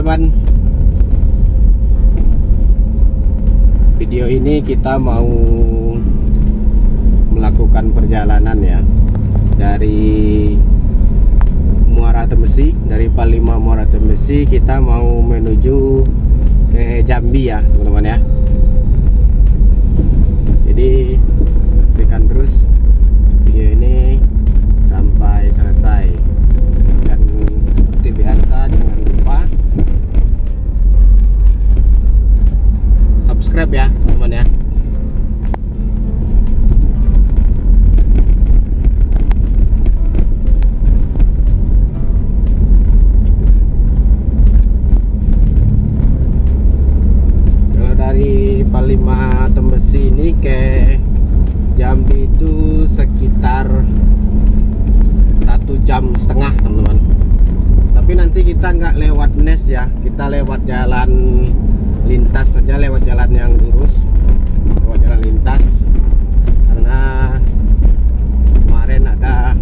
teman-teman, video ini kita mau melakukan perjalanan ya dari Muara Tembesi, dari Palima Muara Tembesi kita mau menuju ke Jambi ya teman-teman ya. Jadi saksikan terus video ini sampai selesai, dan seperti biasa jangan lupa subscribe ya teman ya. Kalau dari Palima Tembesi ini ke Jambi itu sekitar 1,5 jam teman-teman. Tapi nanti kita nggak lewat Nes ya, kita lewat jalan lintas saja, lewat jalan yang lurus, lewat jalan lintas. Karena kemarin ada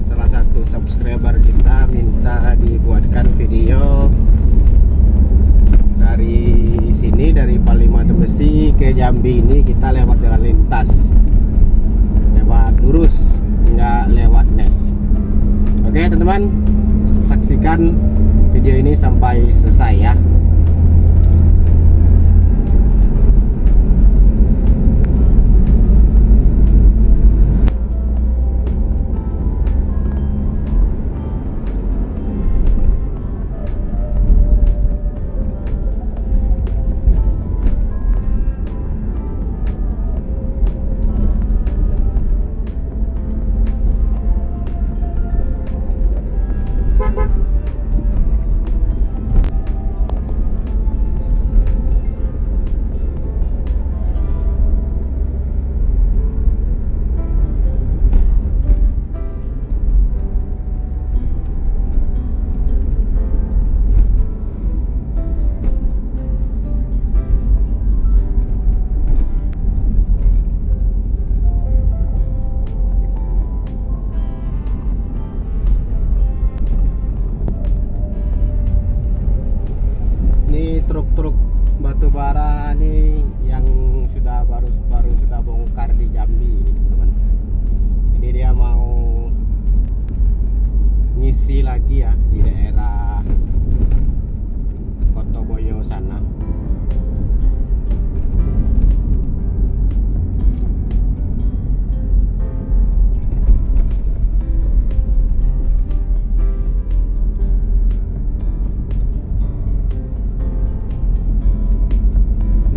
salah satu subscriber kita minta dibuatkan video dari sini, dari Palima Tembesi ke Jambi ini kita lewat jalan lintas, lewat lurus, nggak lewat Nes. Oke teman-teman, saksikan video ini sampai selesai ya. Truk-truk batu bara nih yang baru sudah bongkar di Jambi ini teman-teman. Ini dia mau ngisi lagi ya di daerah Kotoboyo sana.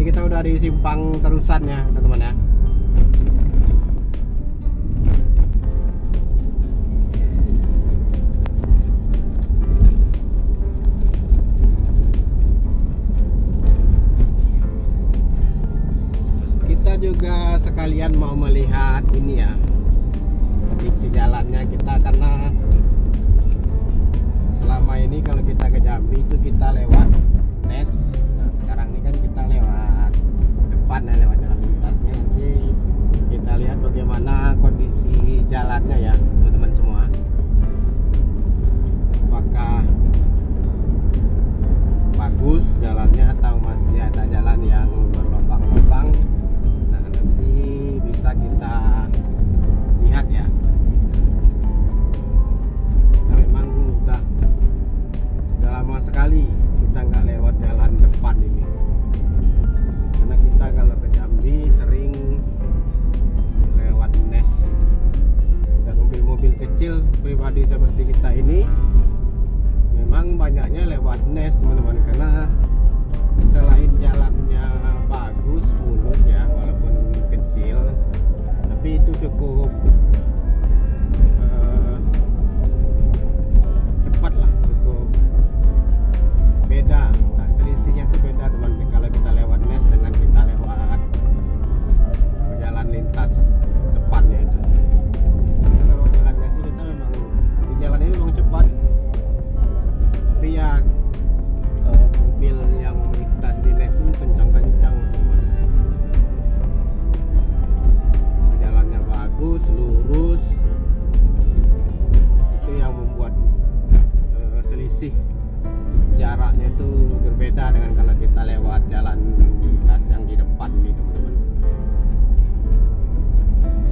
Kita udah di simpang terusan ya teman-teman ya. Kita juga sekalian mau melihat ini ya, kondisi jalannya kita, karena selama ini kalau kita ke Jambi itu kita lewat Nes. Nah sekarang ini kan kita lewat depan ya, lewat jalan lintasnya. Nanti kita lihat bagaimana kondisi jalannya ya teman-teman semua. Apakah bagus jalannya atau masih ada jalan yang berlubang-lubang. Nah nanti bisa kita lihat ya. Nah, memang udah lama sekali kita nggak lewat jalan depan ini, karena kita kalau ke Jambi sering lewat Nes, dan mobil-mobil kecil pribadi seperti kita ini memang banyaknya lewat Nes teman-teman, karena selain jalannya bagus, mulus ya, walaupun kecil tapi itu cukup cepat lah, cukup beda. Nah, selisihnya itu beda teman, kalau kita lewat Nes dengan kita lewat jalan lintas depannya itu. Kalau jalan Nes itu kita memang di jalan ini memang cepat, tapi ya mobil yang melintas di Nes itu kencang-kencang semua. Jalannya bagus, lurus. kita lewat jalan lintas yang di depan nih teman-teman.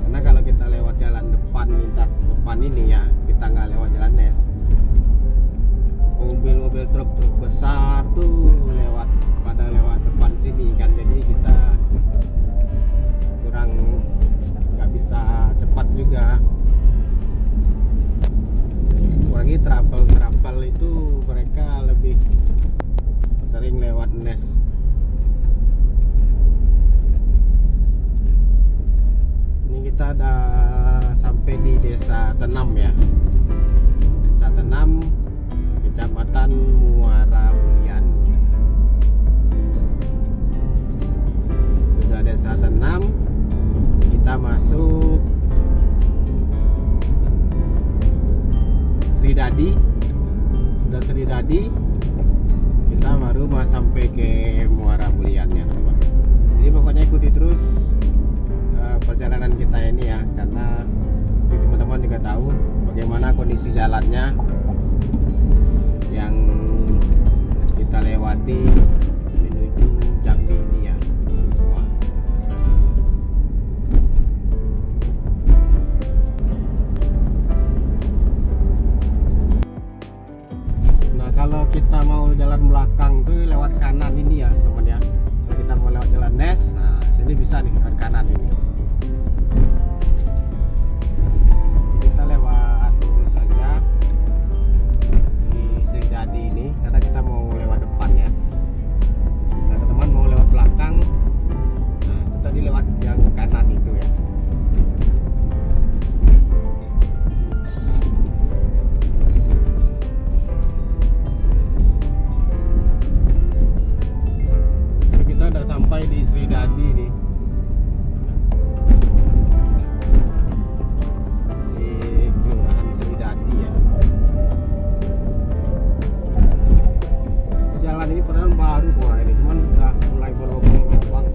Karena kalau kita lewat jalan depan, lintas depan ini ya, kita nggak lewat jalan nes, mobil-mobil truk-truk besar tuh pada lewat depan sini kan, jadi kita kurang nggak bisa cepat juga. Apalagi travel itu mereka lebih sering lewat nes. Ini kita udah sampai di Desa Tenam ya, Desa Tenam, Kecamatan Muara Bulian. Sudah Desa Tenam, kita masuk Sridadi. Udah Sridadi, kita baru mau sampai ke Muara Bulian ya teman-teman. Jadi pokoknya ikuti terus perjalanan kita ini ya, karena teman-teman juga tahu bagaimana kondisi jalannya yang kita lewati menuju Jambi ini ya semua. Nah kalau kita mau jalan belakang tuh lewat kanan ini ya teman ya. Kalau kita mau lewat jalan nes, nah sini bisa nih lewat kanan ini. Kita lewat lurus saja di Sridadi ini, karena kita mau lewat depan ya. Kalau teman mau lewat belakang, nah kita tadi lewat yang kanan itu ya. Kita udah sampai di Sridadi nih. Ini padahal baru kemarin ini, cuman udah mulai berlubang-lubang.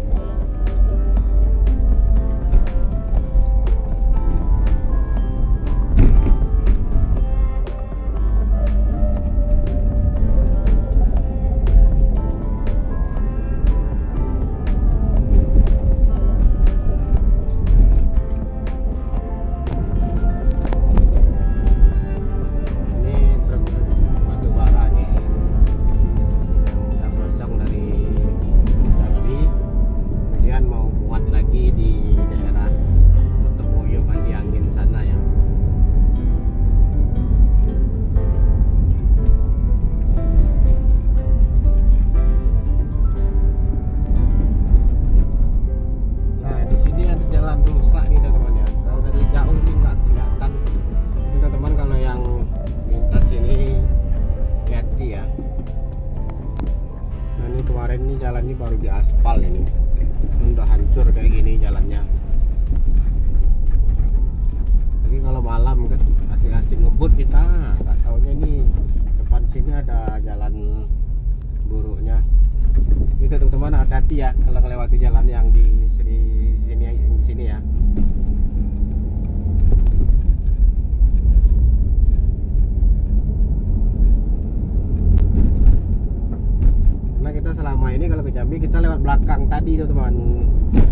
Kemarin ini jalan ini baru diaspal, ini udah hancur kayak gini jalannya. Jadi kalau malam kan asik-asik ngebut kita, nggak taunya nih depan sini ada jalan buruknya. Itu teman-teman hati-hati ya kalau melewati jalan yang di sini ya. Nah kita selama ini kalau ke Jambi kita lewat belakang tadi teman-teman,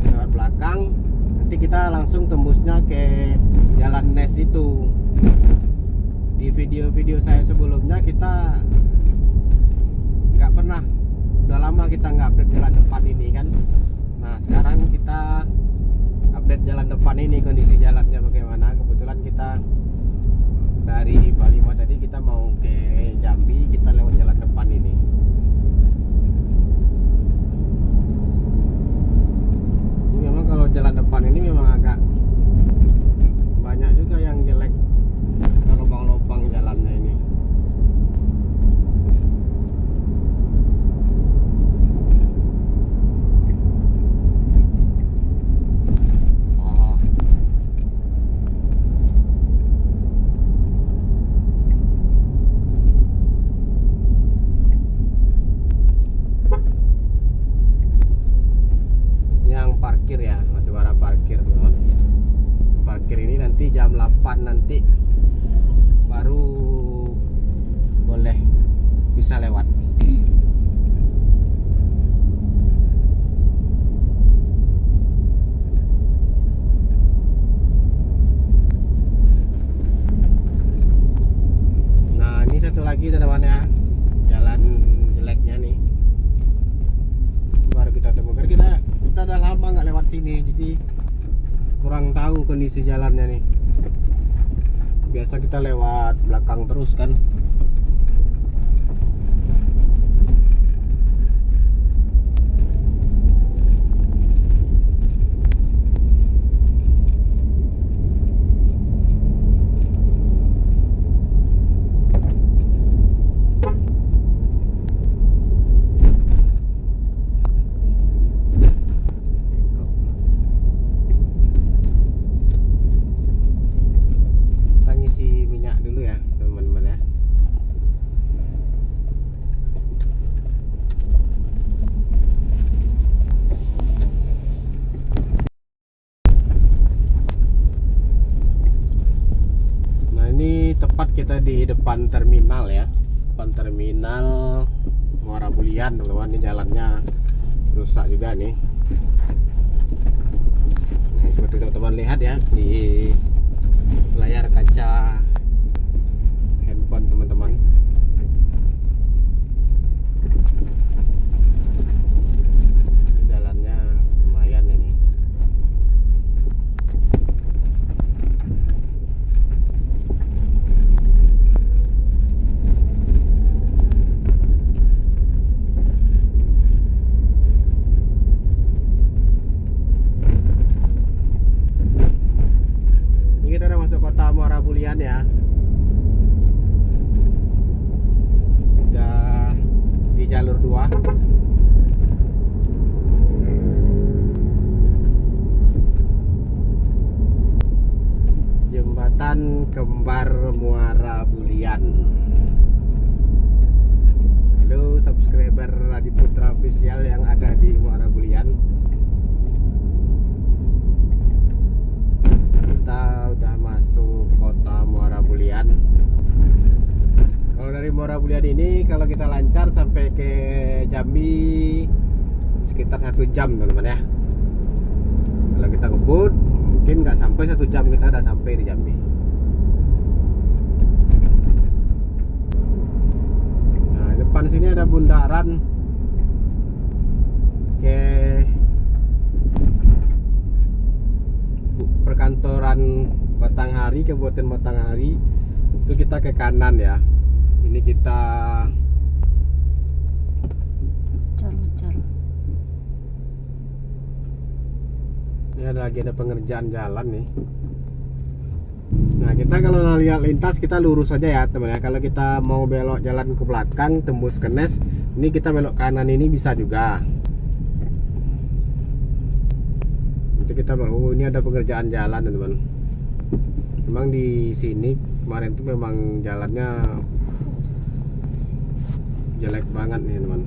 lewat belakang, nanti kita langsung tembusnya ke jalan nes itu. Di video-video saya sebelumnya kita nggak pernah, udah lama kita nggak update jalan depan ini kan. Nah sekarang kita update jalan depan ini, kondisi jalannya bagaimana. Kebetulan kita dari Bali tadi kita mau ke Jambi, kita lewat jalan depan ini. Memang kalau jalan depan ini memang agak banyak juga yang jelek, ada lubang-lubang jalannya ini. kondisi jalannya nih. Biasa kita lewat belakang terus kan. Tepat kita di depan terminal ya, depan terminal Muara Bulian teman-teman. Ini jalannya rusak juga nih. Nah, seperti teman-teman lihat ya di layar kaca handphone teman-teman. Jalannya lumayan ini. Ya, udah di jalur 2. Jembatan Kembar Muara Bulian. Halo subscriber Adiputra Official yang ada di Muara Bulian. Kita udah masuk kota Muara Bulian. Kalau dari Muara Bulian ini, kalau kita lancar sampai ke Jambi sekitar 1 jam teman-teman ya. Kalau kita ngebut mungkin nggak sampai 1 jam kita udah sampai di Jambi. Nah, depan sini ada bundaran ke perkantoran Batanghari, Kabupaten Batanghari. Itu kita ke kanan ya. Ini kita ini lagi ada pengerjaan jalan nih. Nah, kita kalau lihat lintas kita lurus saja ya teman ya. Kalau kita mau belok jalan ke belakang tembus ke Nes, ini kita belok kanan ini bisa juga. Nanti kita oh ini ada pengerjaan jalan teman-teman. Memang di sini kemarin tuh memang jalannya jelek banget nih teman.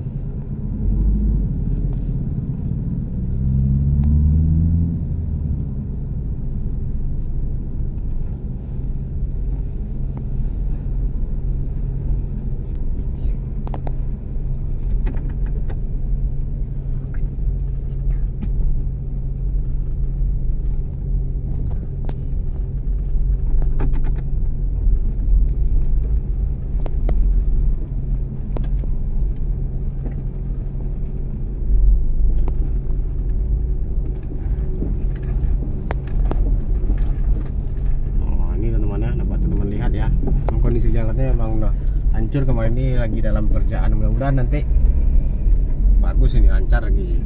Kondisi jalannya emang udah hancur. Kemarin ini lagi dalam pekerjaan, mudah-mudahan nanti bagus ini, lancar lagi.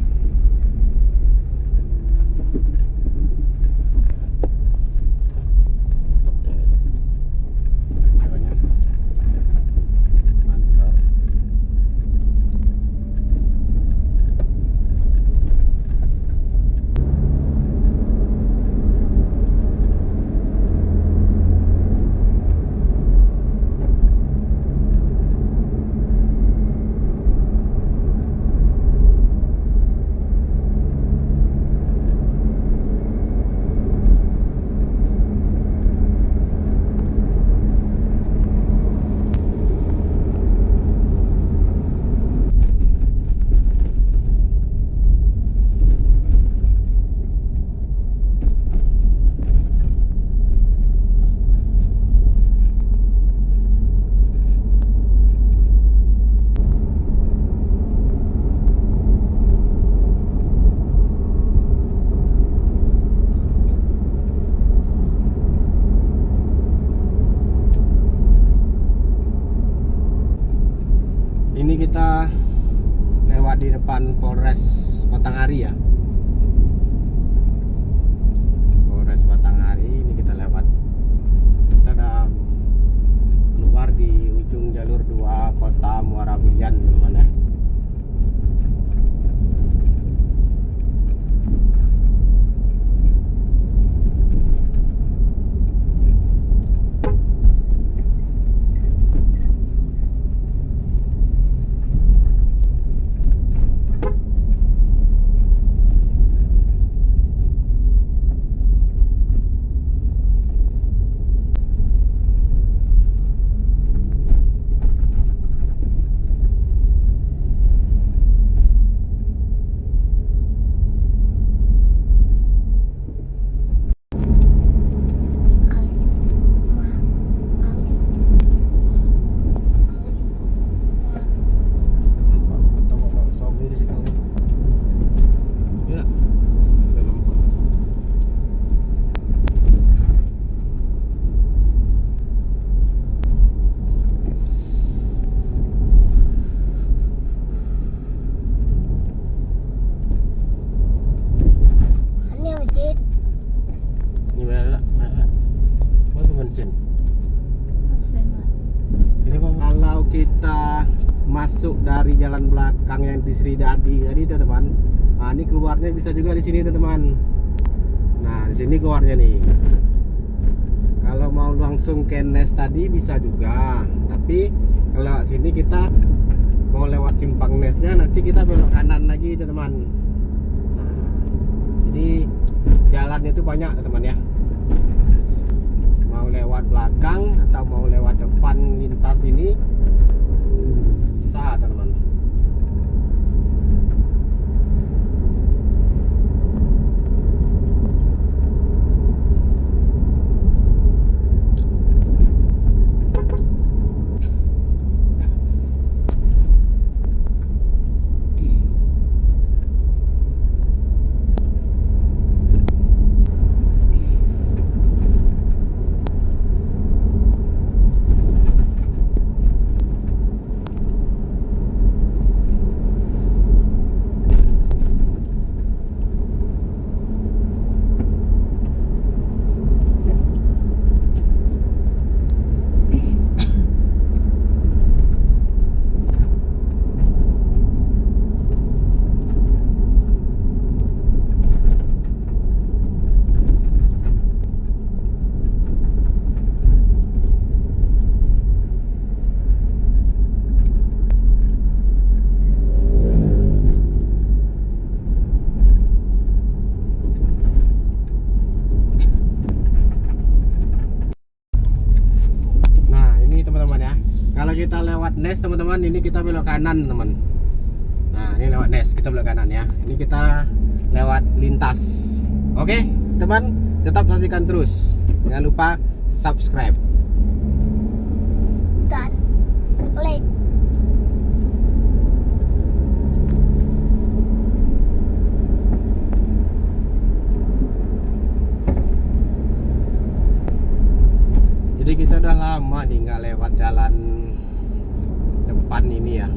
kita lewat di depan Polres Batanghari ya. Polres Batanghari ini kita lewat. Kita udah keluar di ujung jalur 2 Kota Muara Bulian, teman-teman ya. Kalau kita masuk dari jalan belakang yang di Sri Dadi tadi, teman-teman, nah ini keluarnya bisa juga di sini, teman-teman. Nah, di sini keluarnya nih. Kalau mau langsung ke Nes tadi bisa juga, tapi kalau sini kita mau lewat simpang Nesnya, nanti kita belok kanan lagi, teman-teman. Nah, jadi jalannya itu banyak, teman-teman ya. Mau lewat belakang atau mau lewat depan lintas ini bisa, teman-teman. Kalau kita lewat Nes, teman-teman, ini kita belok kanan, teman. Nah, ini lewat Nes, kita belok kanan ya. Ini kita lewat lintas. Oke, teman, tetap saksikan terus. Jangan lupa subscribe dan like. Jadi kita udah lama nih nggak lewat jalan depan ini ya.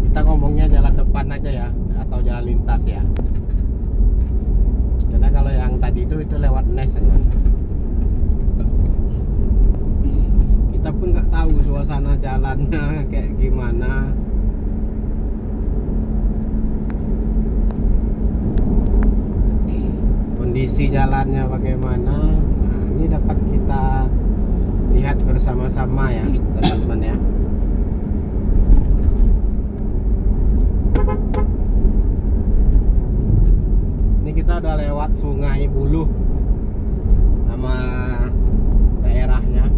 Kita ngomongnya jalan depan aja ya, atau jalan lintas ya. Karena kalau yang tadi itu lewat Nes, teman. Kita pun nggak tahu suasana jalannya kayak gimana. Kondisi jalannya bagaimana. Nah, ini dapat kita lihat bersama-sama ya, teman-teman ya. Ini kita udah lewat Sungai Buluh, nama daerahnya.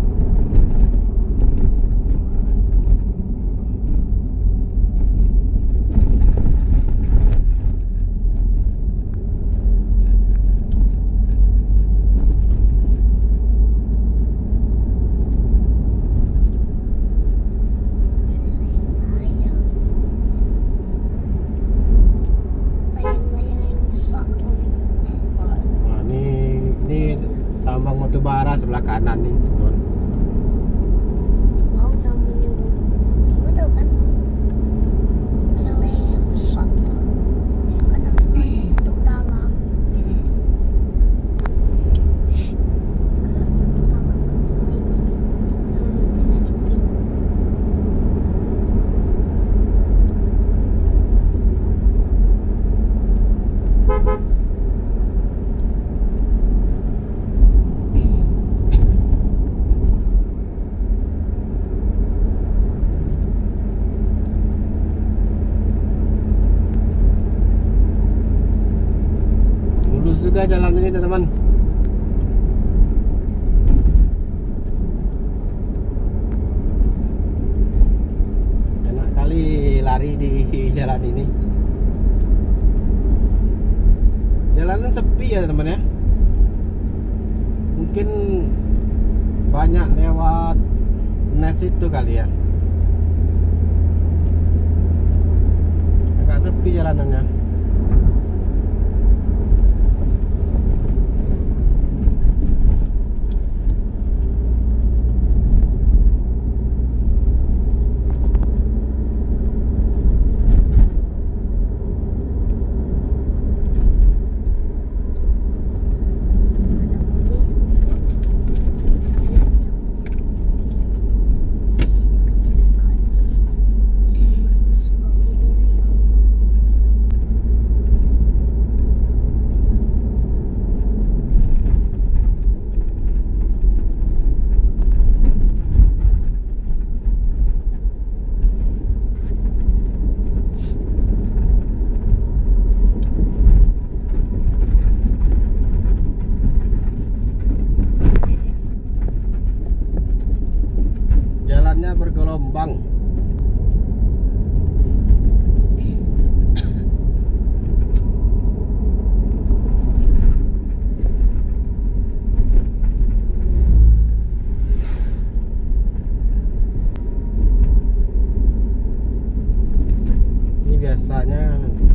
ini teman-teman. Enak kali lari di jalan ini. Jalanan sepi ya teman ya. Mungkin banyak lewat Nes itu kali ya. Agak sepi jalanannya. Jalannya bergelombang. Ini biasanya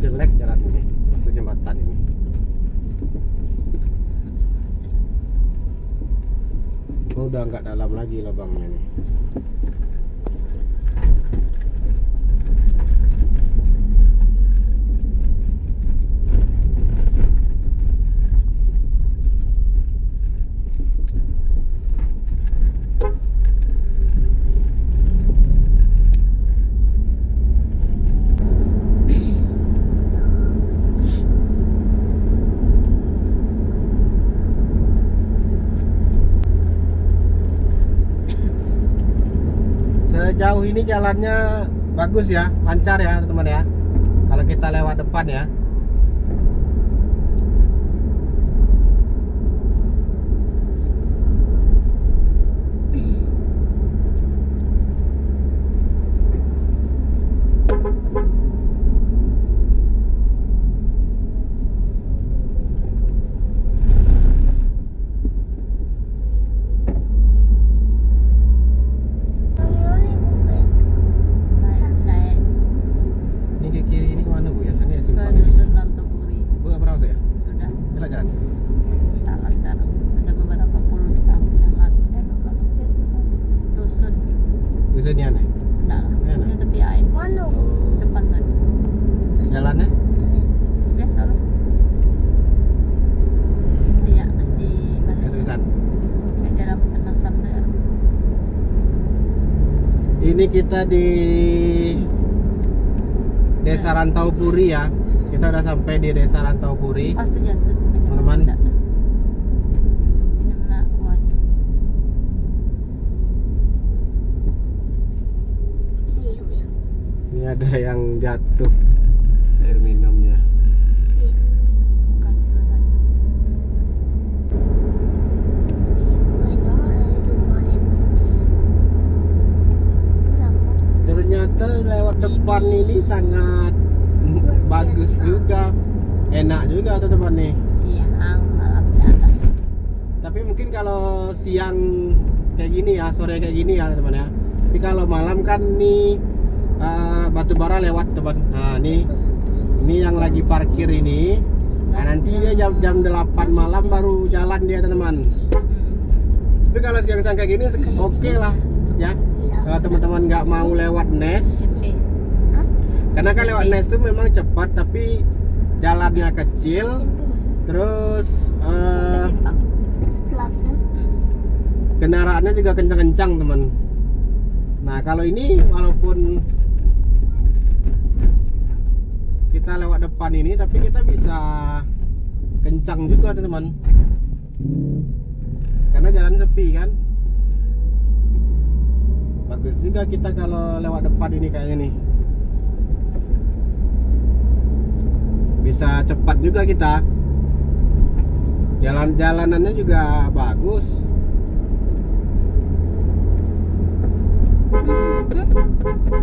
jelek jalan ini, masuk jembatan ini. Oh, udah nggak dalam lagi lubangnya nih. Sejauh ini jalannya bagus ya, lancar ya teman-teman ya. Kalau kita lewat depan ya. Ini ke kiri ini kemana Bu ya? Ini Ke simpang. Dusun Rantopuri. Bu nggak pernah masuk ya? Sudah, Jalan jalan. entahlah sekarang. Sudah beberapa puluh tahun yang lalu. Dusun. Dusunnya nih. Enggak lah. Mana? Ini tepi air. Mana? Oh. Depan tadi. Jalannya? Biasa lah. Iya, di mana? Tulisan. Kayak daerah Petenasam tuh ya. Ini kita di Desa Rantau Puri ya. Kita udah sampai di Desa Rantau Puri. Pasti jatuh tuh. Teman-teman. Enggak tuh. Ini mana kuahnya? Ini ada yang jatuh air minumnya. Bukan selesai. Ternyata lewat depan ini sangat bagus juga, enak juga teman-teman nih. Siang, malam ada. Tapi mungkin kalau siang kayak gini ya, sore kayak gini ya teman ya. Tapi kalau malam kan nih batu bara lewat teman. Nah ini yang lagi parkir ini. Nah, nanti dia jam 8 malam baru jalan dia teman-teman. Tapi kalau siang-siang kayak gini oke lah ya. Kalau teman-teman nggak mau lewat Nes, Oke. karena kan lewat Nes itu memang cepat tapi jalannya kecil, terus Simpang. kendaraannya juga kencang-kencang teman. Nah kalau ini walaupun kita lewat depan ini tapi kita bisa kencang juga teman, karena jalan sepi kan. Bagus juga kita kalau lewat depan ini kayaknya nih, bisa cepat juga kita Jalanannya juga bagus.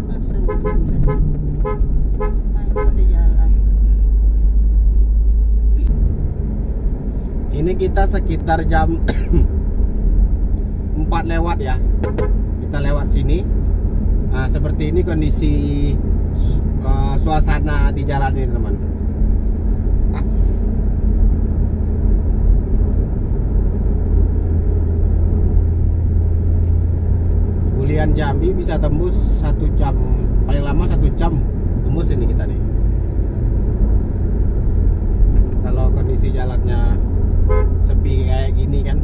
Masuk main pada jalan. Ini kita sekitar jam 4 lewat ya. Kita lewat sini. Nah, seperti ini kondisi suasana di jalan ini, teman. Bulian Jambi bisa tembus 1 jam, paling lama 1 jam tembus ini kita nih. Kalau kondisi jalannya sepi kayak gini kan.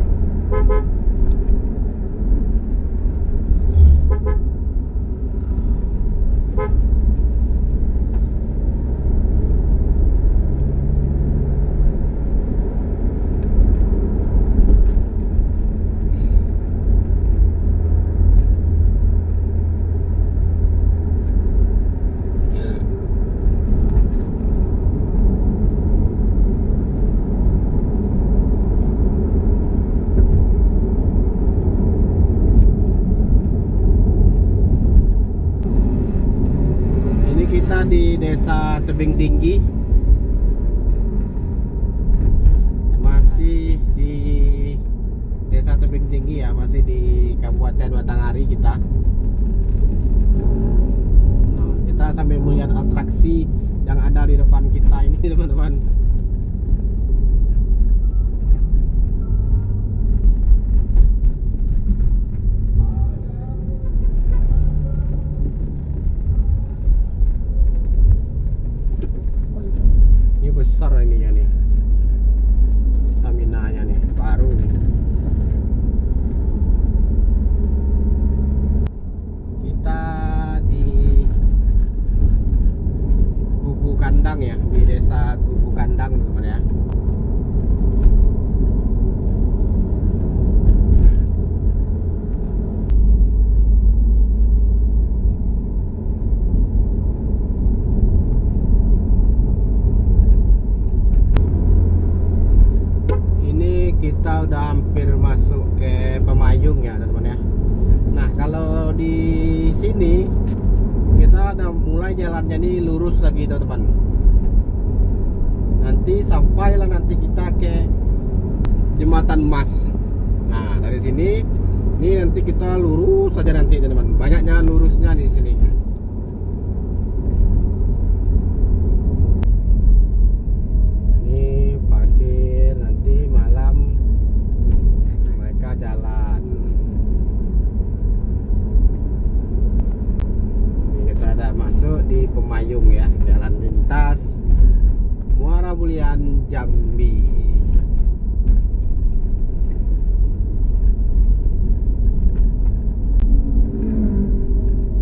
Kita di Desa Tebing Tinggi, masih di Desa Tebing Tinggi ya, masih di Kabupaten Batanghari kita. Nah, kita sambil melihat atraksi yang ada di depan kita ini, teman-teman. Besar ininya nih, Stamina-nya nih, baru nih. Kita di Kubu Kandang ya, di Desa Kubu Kandang, teman-teman ya. Kita udah hampir masuk ke Pemayung ya, teman-teman ya. Nah, kalau di sini kita udah mulai jalannya nih lurus lagi, teman-teman. Nanti sampailah nanti kita ke Jembatan Mas. Nah, dari sini ini nanti kita lurus saja nanti, teman-teman. Banyak jalan lurusnya di sini. Jalan ini kita ada masuk di Pemayung ya, jalan lintas Muara Bulian Jambi.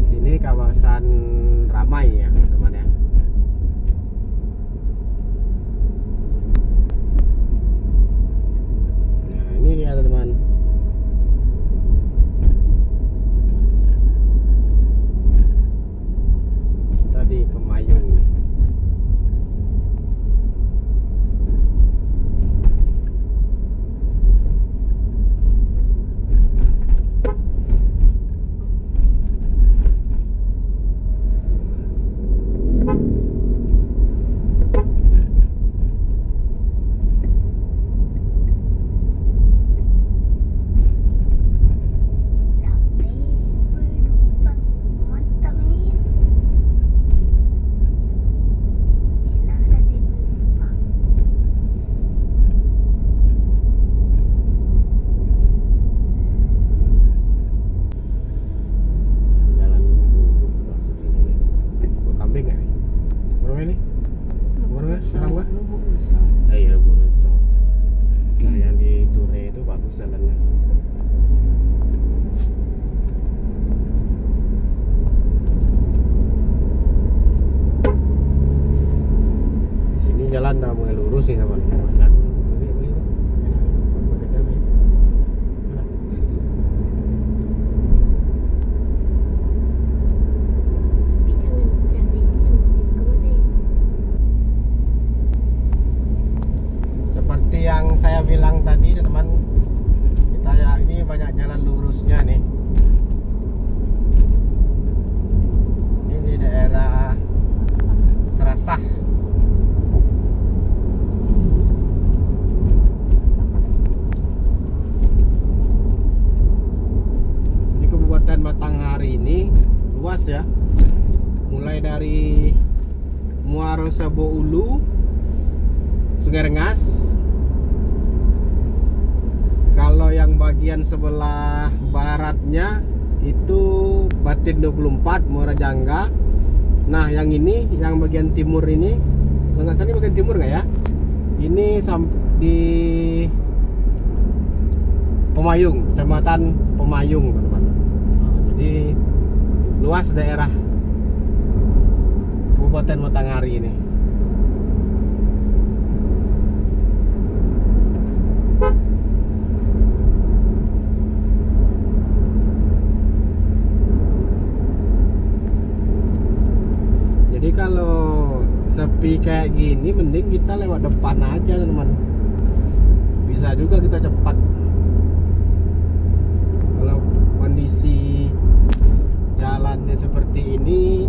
Sini kawasan ramai ya, teman-teman ya. Nah, ini dia, teman-teman. Di Pemayung. jalan udah mulai lurus nih teman. Seperti yang saya bilang luas ya, mulai dari Muaro Sebo Ulu, Sungai Rengas. Kalau yang bagian sebelah baratnya itu Batin 24, Muara Jangga. Nah yang ini, yang bagian timur ini, nggak salah ini bagian timur nggak ya? Ini di Pemayung, Kecamatan Pemayung teman-teman. Nah, jadi luas daerah Kabupaten Batanghari ini. Jadi kalau sepi kayak gini, mending kita lewat depan aja teman-teman. Bisa juga kita cepat. Kalau kondisi jalannya seperti ini,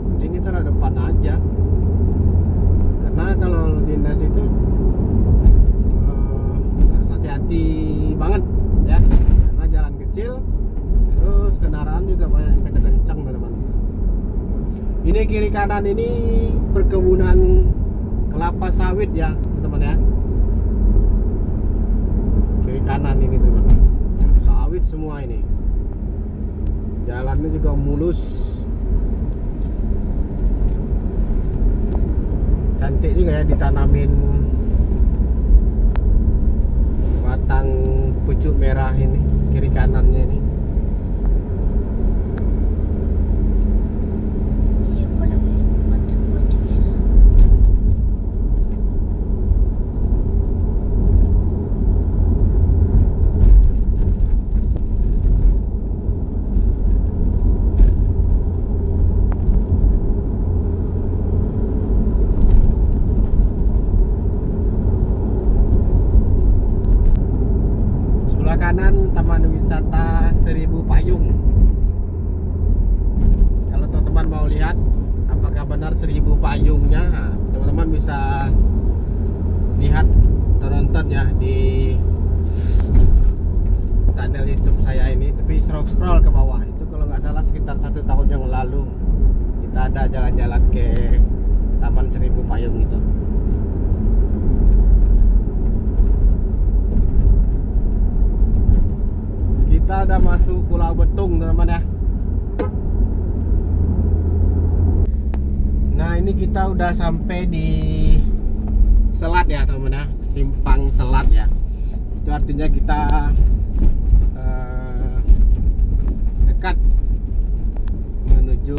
mending kita lewat depan aja. Karena kalau lintas itu harus hati-hati banget ya. Karena jalan kecil, terus kendaraan juga banyak yang kencang teman-teman. Ini kiri kanan ini perkebunan kelapa sawit ya teman-teman ya. Kiri kanan ini teman-teman, sawit semua ini. Jalannya juga mulus. Cantik juga ya, ditanamin batang pucuk merah ini kiri kanannya ini. Siapa namanya? Batu-batu merah. Sebelah kanan Taman Wisata Seribu Payung. Kalau teman-teman mau lihat apakah benar Seribu Payungnya, nah, teman-teman bisa lihat atau nonton ya di channel YouTube saya ini. Tapi scroll ke bawah itu, kalau nggak salah sekitar 1 tahun yang lalu kita ada jalan-jalan ke Taman Seribu Payung itu. Kita udah masuk Pulau Betung teman-teman ya. Nah ini kita udah sampai di Selat ya teman-teman ya, Simpang Selat ya. Itu artinya kita dekat menuju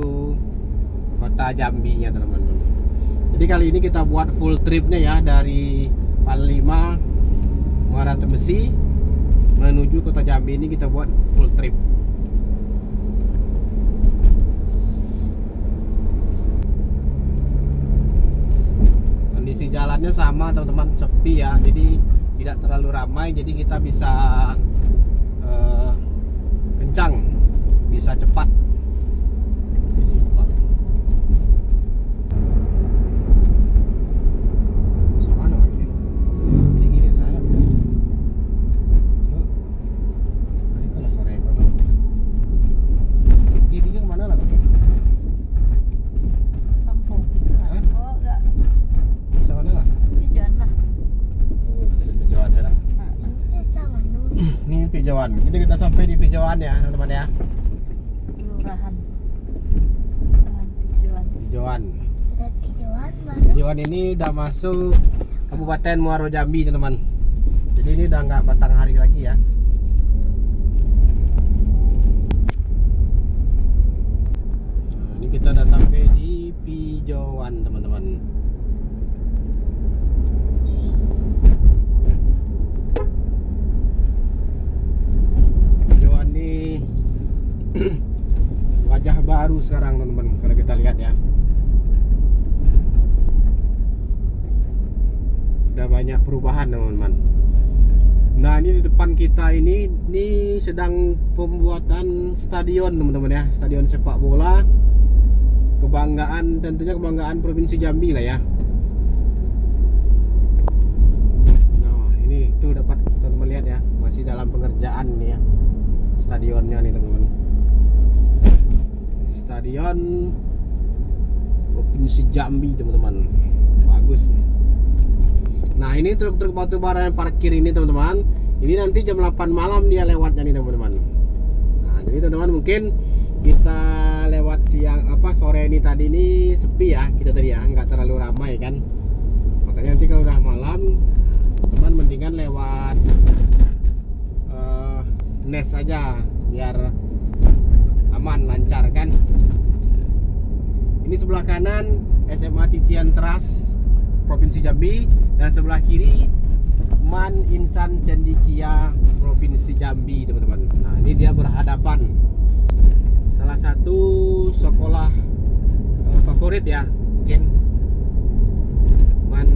kota Jambi nya teman-teman. Jadi kali ini kita buat full tripnya ya, dari Panglima, Muara Tembesi menuju kota Jambi ini kita buat full trip. Kondisi jalannya sama teman-teman, sepi ya, jadi tidak terlalu ramai, jadi kita bisa kencang, bisa cepat. Jadi, sama lagi. Tinggi deh saya. Ini kalau sore banget. Kirinya kemana lah? Kampung. Hah? Oh, enggak. Bisa mana lah? Ini jalan lah. Oh, bisa Pijawan ya lah. Ini sama dulu. Ini Pijawan. Kita sampai di Pijawan ya teman-teman ya. Kelurahan. Kelurahan Pijuan. Pijawan. Udah hijauan baru. Pijawan ini udah masuk Kabupaten Muaro Jambi teman-teman. Jadi ini udah nggak Batanghari lagi ya. Nah, ini kita udah sampai di Pijawan teman-teman. Pijawan ini wajah baru sekarang teman-teman kalau kita lihat ya. Udah banyak perubahan teman-teman. Nah ini di depan kita ini sedang pembuatan stadion teman-teman ya, stadion sepak bola kebanggaan, tentunya kebanggaan Provinsi Jambi lah ya. Nah ini tuh dapat teman-teman lihat ya, masih dalam pengerjaan nih ya stadionnya nih teman-teman. Stadion Provinsi Jambi teman-teman, bagus nih. Nah ini truk-truk batubara yang parkir ini teman-teman, ini nanti jam 8 malam dia lewatnya nih teman-teman. Nah jadi teman-teman mungkin kita lewat siang sore ini tadi ini sepi ya, kita tadi ya nggak terlalu ramai kan. Makanya nanti kalau udah malam teman mendingan lewat Nes aja biar aman lancar kan. Ini sebelah kanan SMA Titian Teras Provinsi Jambi, dan sebelah kiri Man Insan Cendikia Provinsi Jambi teman-teman. Nah ini dia berhadapan, salah satu sekolah favorit ya mungkin, Man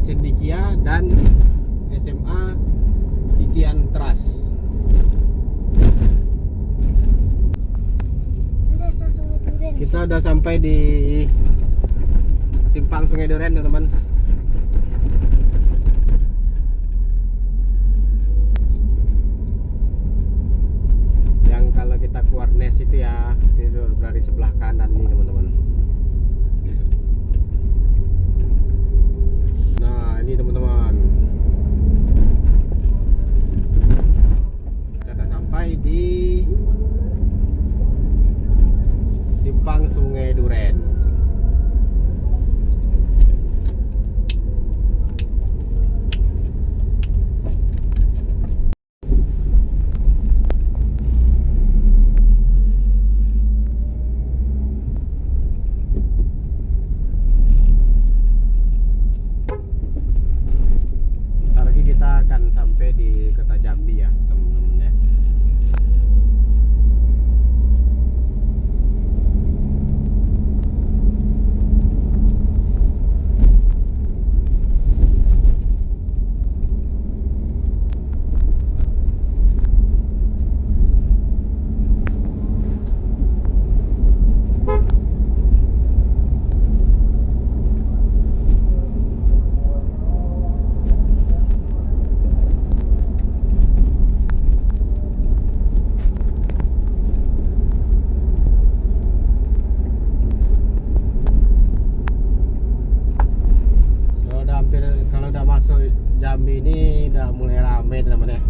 Cendikia dan SMA Titian Teras. Kita udah sampai di simpang Sungai Duren teman-teman. Yang kalau kita keluar Nes itu ya, itu berada di sebelah kanan nih teman-teman. Nah ini teman-teman, kita udah sampai di simpang Sungai Duren. Ntar lagi kita akan sampai di Kota Jambi ya teman-teman ya. Kalau udah masuk Jambi ini udah mulai rame teman-teman ya.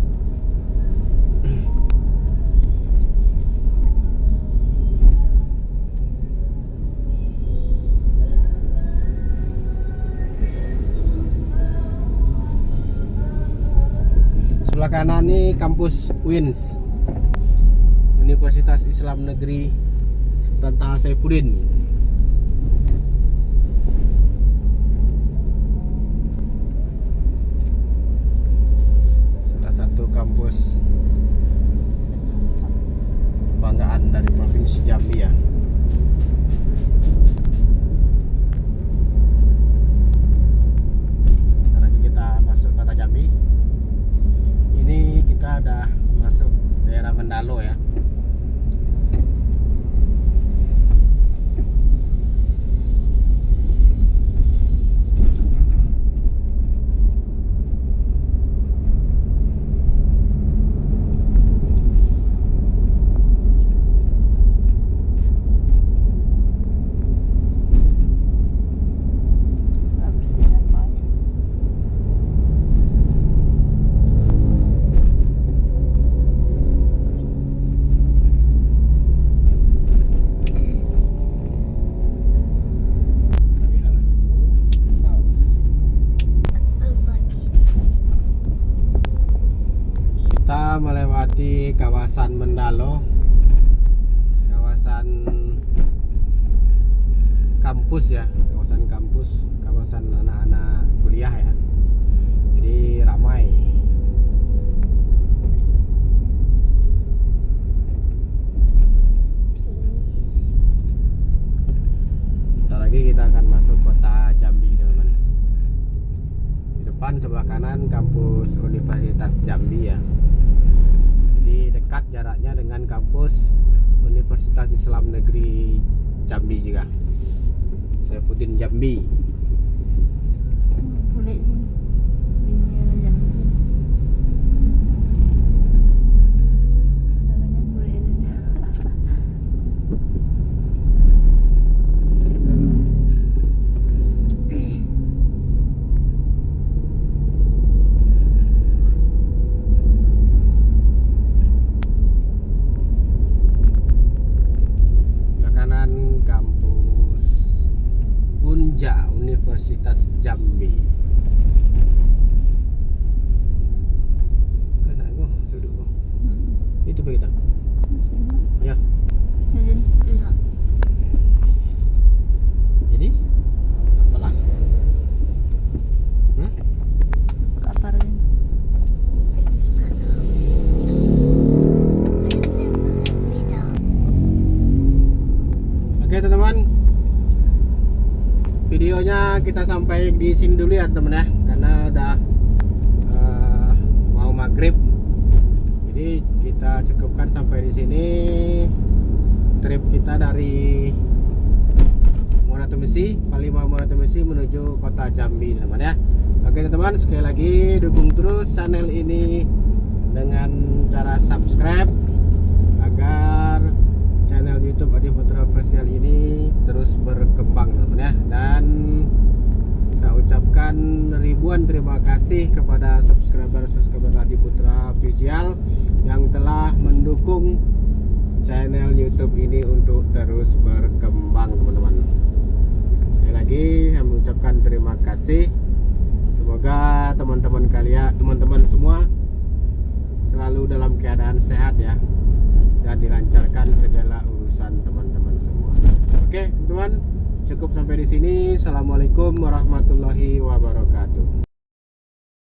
Sebelah kanan nih kampus UINS, Universitas Islam Negeri Sultan Taha Saifuddin. Satu kampus kebanggaan dari Provinsi Jambi ya. Ntar lagi kita masuk Kota Jambi. Ini kita udah masuk daerah Mendalo ya. Melewati kawasan Mendalo, kawasan kampus ya, kawasan anak-anak kuliah ya, jadi ramai. Bentar lagi kita akan masuk Kota Jambi teman-teman. Di depan sebelah kanan kampus Universitas Jambi ya. Dekat jaraknya dengan kampus Universitas Islam Negeri Jambi juga, Saifuddin Jambi. Boleh sih. Ini ada Jambi sih. Caranya boleh. Universitas Jambi. Kena go sudut go. Itu begitu. Ya. Enggak. Jadi apalah? Kapar kan. Beda. Oke teman-teman, videonya kita sampai di sini dulu ya teman ya, karena udah mau maghrib. Jadi kita cukupkan sampai di sini trip kita dari Moratumisi, Palima Moratumisi menuju kota Jambi teman ya. Oke teman-teman, sekali lagi dukung terus channel ini dengan cara subscribe agar channel YouTube Adi Putra Official ini terus berkembang teman ya. Dan saya ucapkan ribuan terima kasih kepada subscriber Adi Putra Official yang telah mendukung channel YouTube ini untuk terus berkembang teman-teman. Sekali lagi saya mengucapkan terima kasih. Semoga teman-teman kalian, teman-teman semua selalu dalam keadaan sehat ya, dan dilancarkan segala urusan teman-teman semua. Oke, teman-teman, cukup sampai di sini. Assalamualaikum warahmatullahi wabarakatuh.